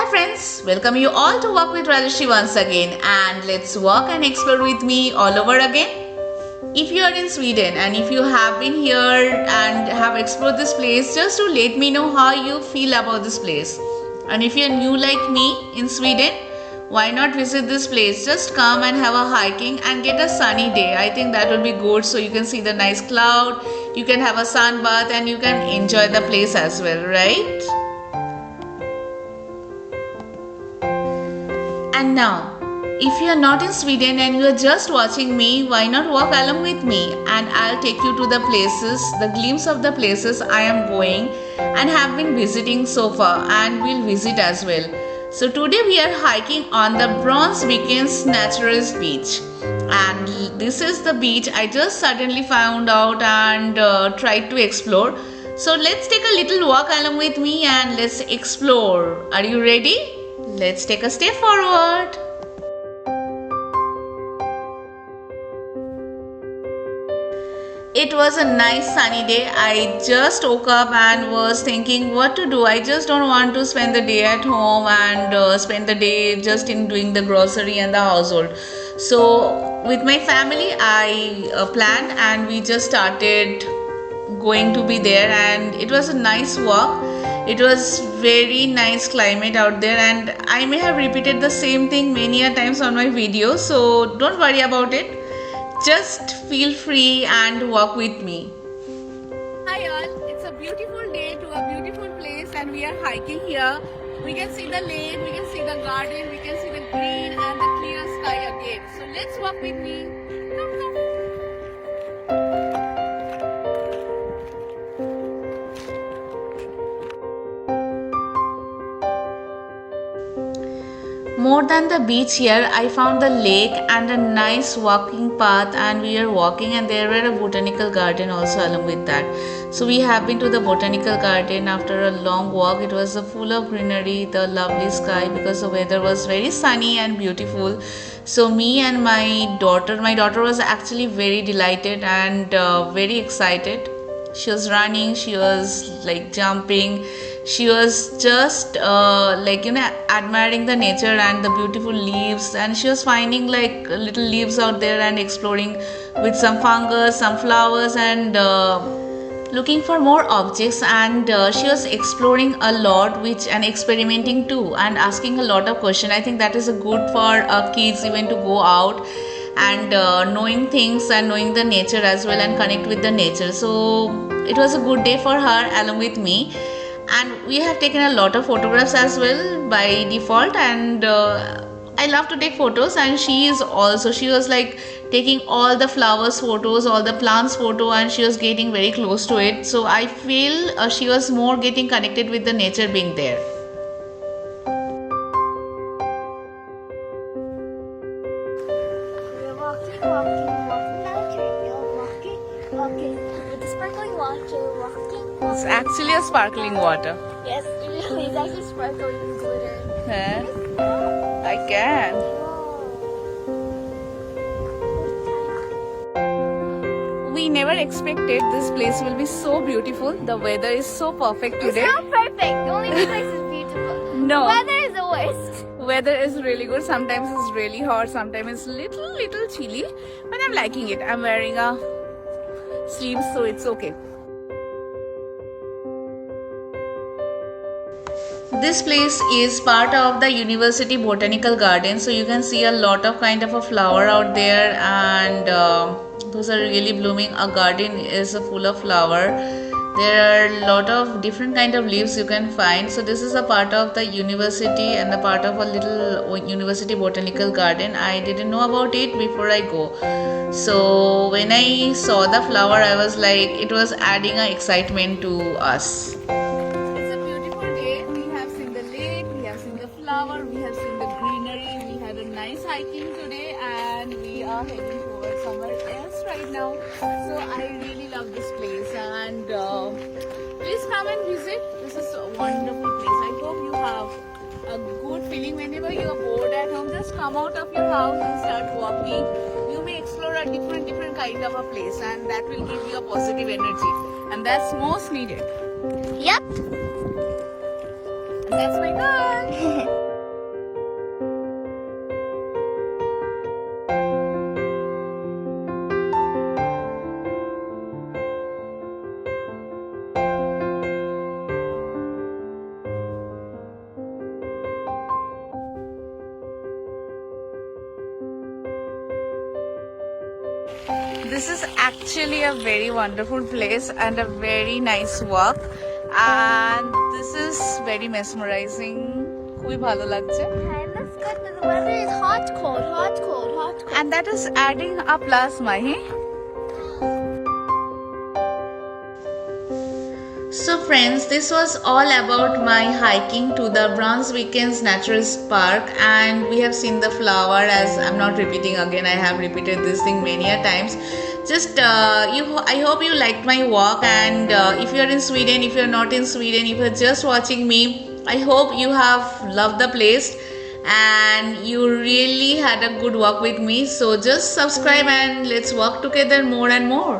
Hi friends, welcome you all to Walk with Rajeshri once again, and let's walk and explore with me all over again. If you are in Sweden and if you have been here and have explored this place, just to let me know how you feel about this place. And if you're new like me in Sweden, why not visit this place? Just come and have a hiking and get a sunny day. I think that will be good, so you can see the nice cloud, you can have a sun bath and you can enjoy the place as well, right? And now, if you are not in Sweden and you are just watching me, why not walk along with me and I'll take you to the places, the glimpse of the places I am going and have been visiting so far and will visit as well. So today we are hiking on the Bronsvikens Naturalist Beach, and this is the beach I just suddenly found out and tried to explore. So let's take a little walk along with me and let's explore. Are you ready? Let's take a step forward. It was a nice sunny day. I just woke up and was thinking what to do. I just don't want to spend the day at home and spend the day just in doing the grocery and the household. So with my family I planned and we just started going to be there, and it was a nice walk. It was very nice climate out there, and I may have repeated the same thing many a times on my video, so don't worry about it. Just feel free and walk with me. Hi all, it's a beautiful day to a beautiful place and we are hiking here. We can see the lake, we can see the garden, we can see the green and the clear sky again. So let's walk with me. Come, come. More than the beach here, I found the lake and a nice walking path, and we are walking and there were a botanical garden also along with that. So we have been to the botanical garden after a long walk. It was full of greenery, the lovely sky because the weather was very sunny and beautiful. So me and my daughter was actually very delighted and very excited. She was running, she was like jumping, she was just admiring the nature and the beautiful leaves, and she was finding like little leaves out there and exploring with some fungus, some flowers, and looking for more objects. And she was exploring a lot and experimenting too and asking a lot of questions. I think that is a good for kids even to go out and knowing things and knowing the nature as well and connect with the nature. So it was a good day for her along with me, and we have taken a lot of photographs as well by default, and I love to take photos, and she was like taking all the flowers photos, all the plants photo, and she was getting very close to it. So I feel she was more getting connected with the nature being there. Walking with the sparkling water, walking. It's actually a sparkling water. Yes, really, it's actually sparkling with glitter. Huh? I can. We never expected this place will be so beautiful. The weather is so perfect today. It's not perfect. The only place is beautiful. No. The weather is the worst. Weather is really good. Sometimes it's really hot, sometimes it's little chilly, but I'm liking it. I'm wearing a sleeves, so it's okay. This place is part of the University Botanical Garden, so you can see a lot of kind of a flower out there, and those are really blooming. A garden is full of flower. There are a lot of different kind of leaves you can find. So this is a part of the university and a part of a little University Botanical Garden. I didn't know about it before I go. So when I saw the flower, I was like, it was adding an excitement to us. It's a beautiful day. We have seen the lake, we have seen the flower, we have seen the greenery. We had a nice hiking today and we are heading towards somewhere else right now. So I really love this place, and please come and visit. This is a wonderful place. I hope you have a good feeling whenever you are bored at home. Just come out of your house and start walking. You may explore a different kind of a place, and that will give you a positive energy, and that's most needed. Yep. That's my goal. this is actually a very wonderful place and a very nice walk. And this is very mesmerizing. খুবই ভালো লাগছে. And that's good, but the weather is hot, cold, hot, cold, hot, cold. And that is adding a plus, Mahi. So friends, this was all about my hiking to the Brunswickens Naturalist Park, and we have seen the flower. As I'm not repeating again, I have repeated this thing many a times. Just I hope you liked my walk, and if you are in Sweden, if you are not in Sweden, if you are just watching me, I hope you have loved the place and you really had a good walk with me. So just subscribe and let's walk together more and more.